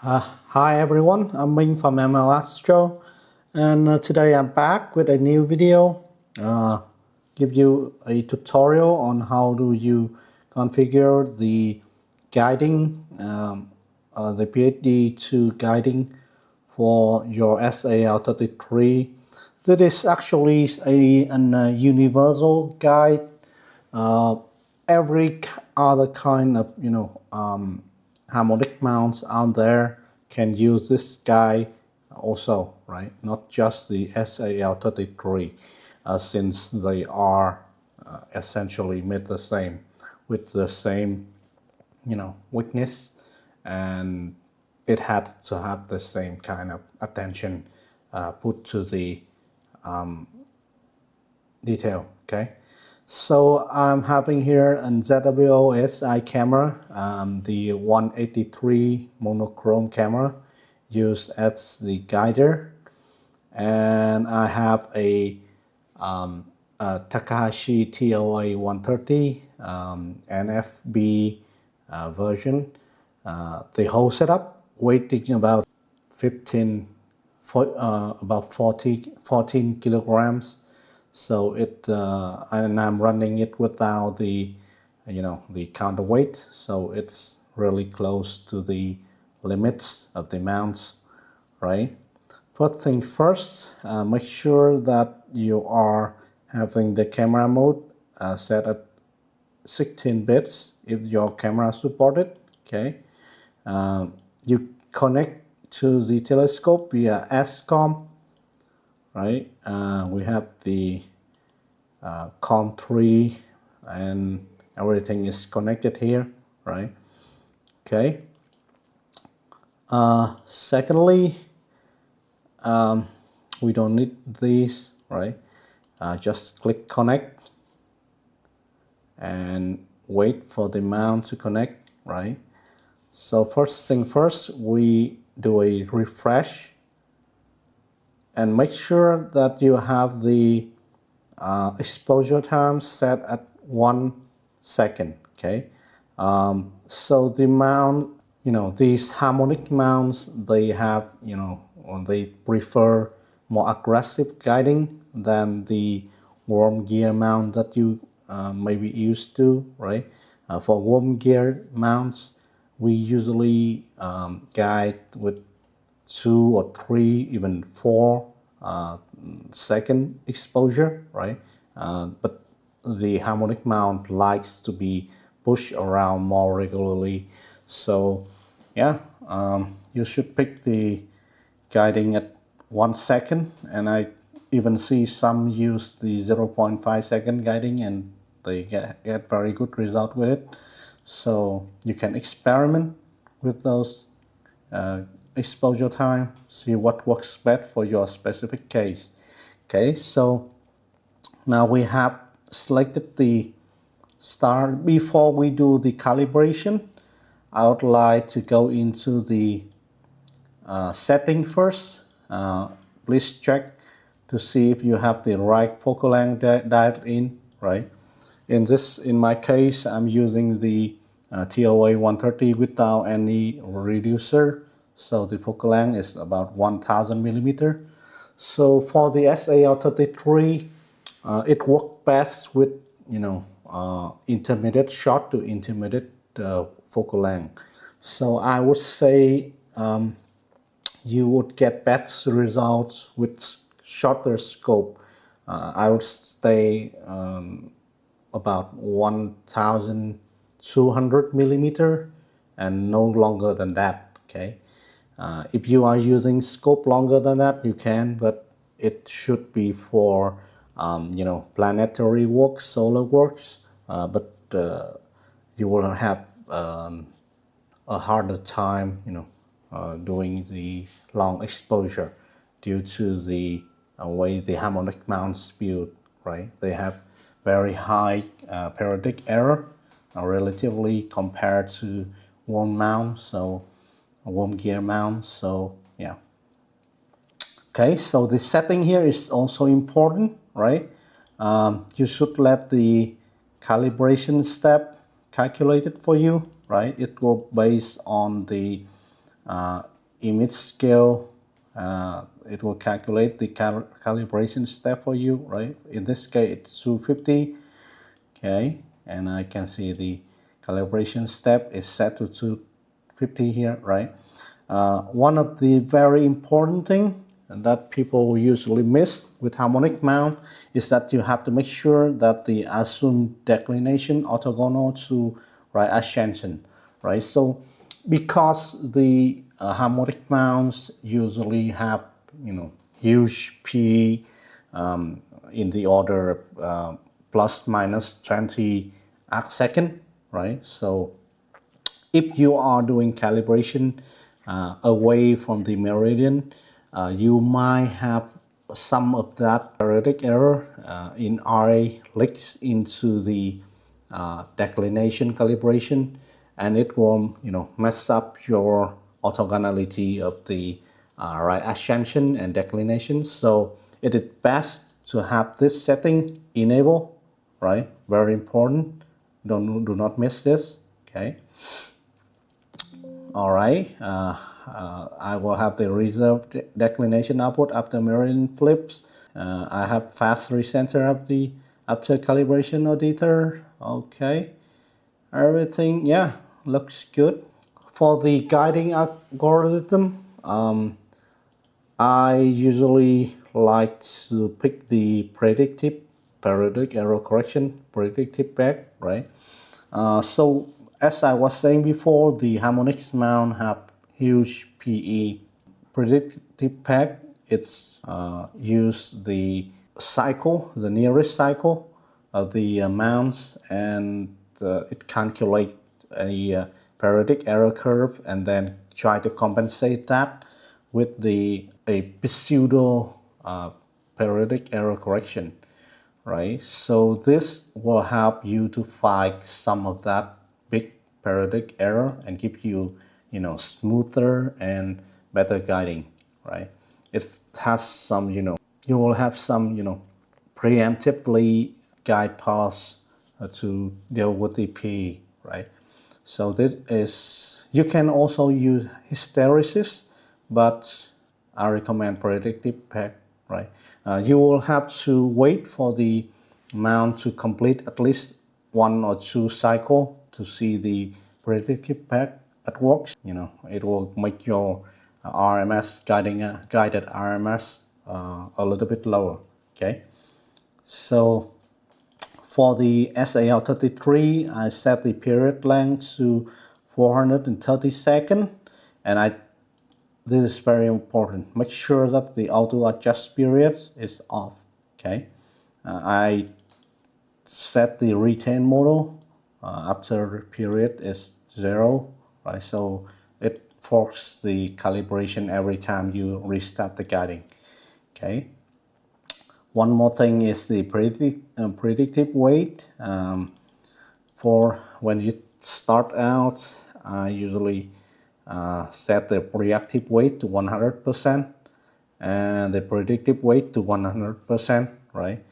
Hi everyone, I'm Ming from MLAstro, and today I'm back with a new video. Give you a tutorial on how do you configure the guiding, the PHD2 guiding for your SAL-33. That is actually a universal guide. Every other kind of harmonic mounts out there can use this guide also, right? Not just the SAL-33, since they are essentially made the same with the same weakness, and it had to have the same kind of attention put to the detail. Okay, so I'm having here a ZWO-SI camera, the 183 monochrome camera used as the guider, and I have a Takahashi TOA 130 NFB version. The whole setup weighing about 14 kilograms. So and I'm running it without the the counterweight, so it's really close to the limits of the mounts, right? First thing first, make sure that you are having the camera mode set at 16 bits if your camera supported. Okay, you connect to the telescope via SCOM, right? We have the COM3 and everything is connected here, right? Okay. Secondly, we don't need these, right? Just click connect and wait for the mount to connect, right? So first thing first, we do a refresh and make sure that you have the exposure time set at 1 second. Okay, so the mount, these harmonic mounts, they have, they prefer more aggressive guiding than the worm gear mount that you may be used to, right? For worm gear mounts, we usually guide with 2 or 3, even 4 second exposure, right? But the harmonic mount likes to be pushed around more regularly. So yeah, you should pick the guiding at 1 second, and I even see some use the 0.5 second guiding and they get very good result with it. So you can experiment with those exposure time, see what works best for your specific case. Okay, so now we have selected the start. Before we do the calibration, I would like to go into the setting first. Please check to see if you have the right focal length dialed in, right? In my case, I'm using the TOA 130 without any reducer, so the focal length is about 1000 millimeter. So for the SAL-33, it works best with intermediate short to intermediate focal length. So I would say you would get better results with shorter scope. I would stay about 1200 millimeter and no longer than that. Okay, if you are using scope longer than that, you can, but it should be for planetary works, solar works, but you will have a harder time doing the long exposure due to the way the harmonic mounts build, right? They have very high periodic error relatively compared to worm mount, so worm gear mount. So yeah. Okay, so the setting here is also important, right? You should let the calibration step calculate it for you, right? It will based on the image scale. It will calculate the calibration step for you, right? In this case, it's 250. Okay, and I can see the calibration step is set to 250 here, right? One of the very important thing that people usually miss with harmonic mount is that you have to make sure that the assumed declination orthogonal to right ascension, right? So because the harmonic mounts usually have huge P in the order plus minus 20 arc second, right? So if you are doing calibration away from the meridian, you might have some of that periodic error in RA leaks into the declination calibration, and it will mess up your orthogonality of the right ascension and declination. So it is best to have this setting enabled, right? Very important. Do not miss this. Okay. All right. I will have the reserved declination output after meridian flips. I have fast recenter after calibration auditor. Okay. Everything, yeah, looks good. For the guiding algorithm, I usually like to pick the predictive periodic error correction predictive pack, right? So as I was saying before, the harmonics mount have huge PE. Predictive pack, it's use the cycle, the nearest cycle of the mounts, and it calculate a periodic error curve and then try to compensate that with a pseudo periodic error correction, right? So this will help you to find some of that big periodic error and give you, smoother and better guiding, right? It has some, you will have some, preemptively guide paths to deal with the P, right? So this is, you can also use hysteresis, but I recommend predictive pack, right? You will have to wait for the mount to complete at least 1 or 2 cycle to see the predictive pack at work. It will make your RMS guided RMS a little bit lower. Okay, so for the SAL-33, I set the period length to 430 seconds, and this is very important. Make sure that the auto adjust period is off. Okay, I set the retain model after period is 0, right? So it forces the calibration every time you restart the guiding. Okay. One more thing is the predictive weight. For when you start out, I usually set the reactive weight to 100% and the predictive weight to 100%, right?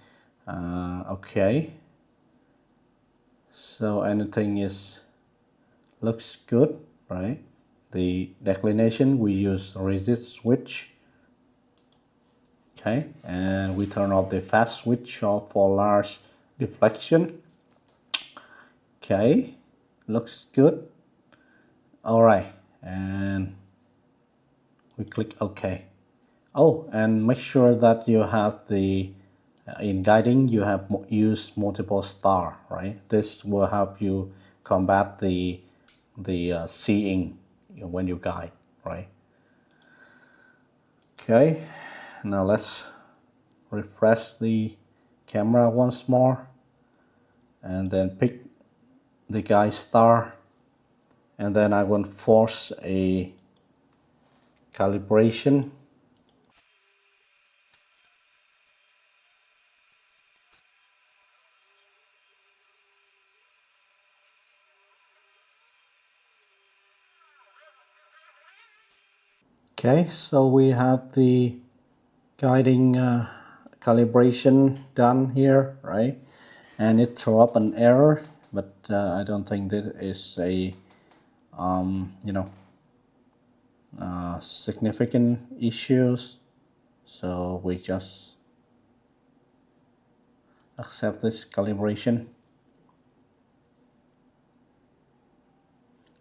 Okay. So anything looks good, right? The declination, we use resist switch. Okay, and we turn off the fast switch off for large deflection. Okay, looks good. All right, and we click OK. Oh, and make sure that you have the in guiding you have used multiple star, right? This will help you combat the seeing when you guide, right? Okay, now let's refresh the camera once more and then pick the guide star, and then I will force a calibration. Okay, so we have the guiding calibration done here, right? And it throw up an error, but I don't think this is a significant issues, so we just accept this calibration.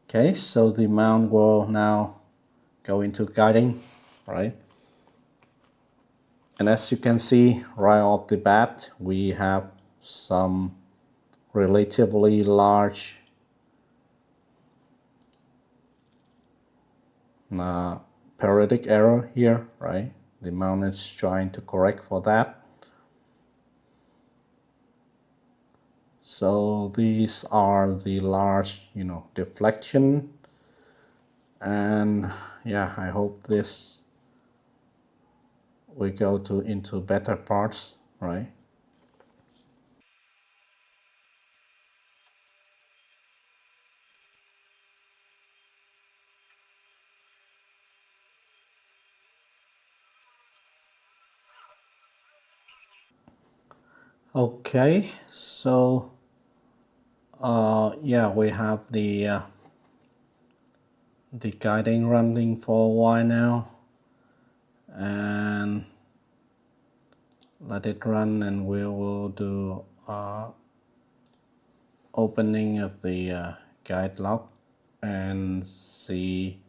Okay, so the mount will now go into guiding, right? And as you can see right off the bat, we have some relatively large periodic error here, right? The mount is trying to correct for that. So these are the large, deflection. And yeah, I hope this we go into better parts, right? Okay, so yeah, we have the guiding running for a while now, and let it run, and we will do opening of the guide log and see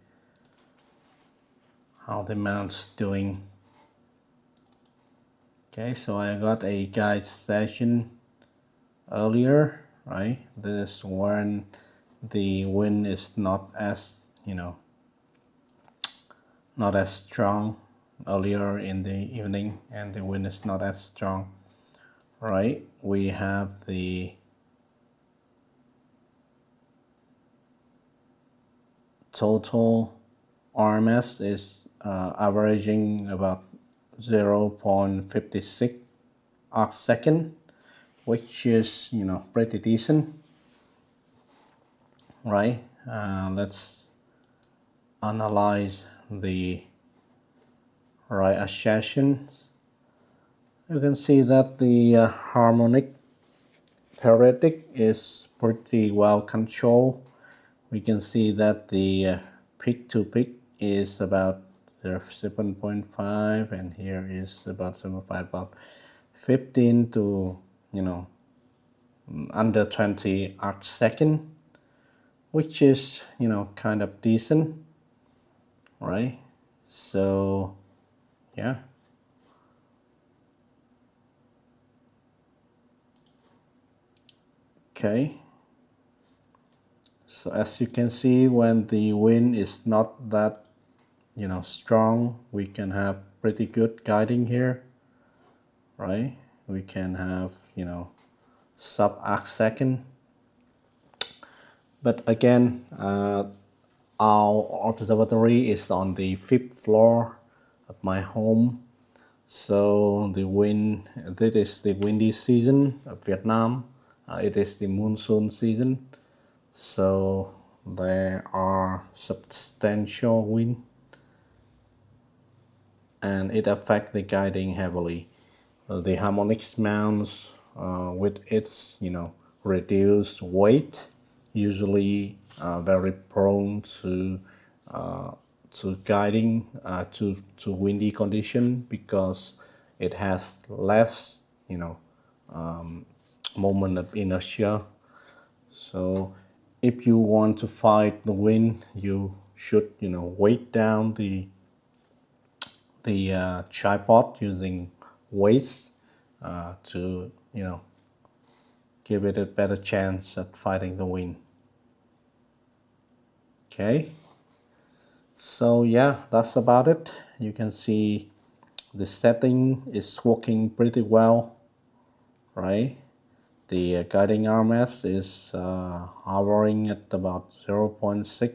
how the mount's doing. Okay, so I got a guide session earlier, right? This when the wind is not as, not as strong earlier in the evening, and the wind is not as strong, right? We have the total RMS is averaging about 0.56 arc second, which is, pretty decent, right? Let's analyze the right assertions. You can see that the harmonic periodic is pretty well controlled. We can see that the peak to peak is about 7.5, and here is about 7.5, about 15 to, under 20 arc second, which is, kind of decent, right? So yeah. Okay, so as you can see, when the wind is not that, strong, we can have pretty good guiding here, right? We can have, sub arc second. But again, our observatory is on the 5th floor of my home, so the wind, this is the windy season of Vietnam. It is the monsoon season, so there are substantial wind, and it affects the guiding heavily. The harmonics mounts, with its, reduced weight, usually very prone uh, to guiding, to windy condition, because it has less, moment of inertia. So if you want to fight the wind, you should, weight down the tripod using weights to, give it a better chance at fighting the wind. Okay, so yeah, that's about it. You can see the setting is working pretty well, right? The guiding RMS is hovering at about 0.6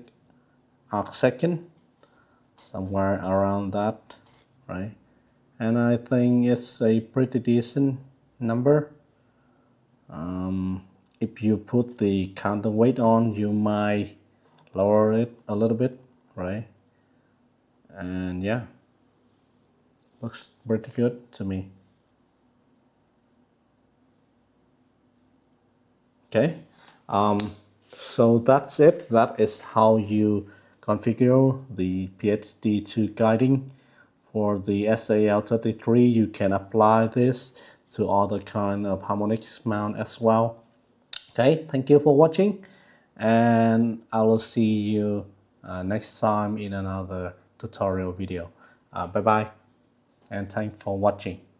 arc second, somewhere around that, right? And I think it's a pretty decent number. If you put the counterweight on, you might lower it a little bit, right? And yeah, looks pretty good to me. Okay, so that's it. That is how you configure the PHD2 guiding for the SAL-33. You can apply this to other kind of harmonics mount as well. Okay, thank you for watching, and I will see you next time in another tutorial video. Bye bye, and thanks for watching.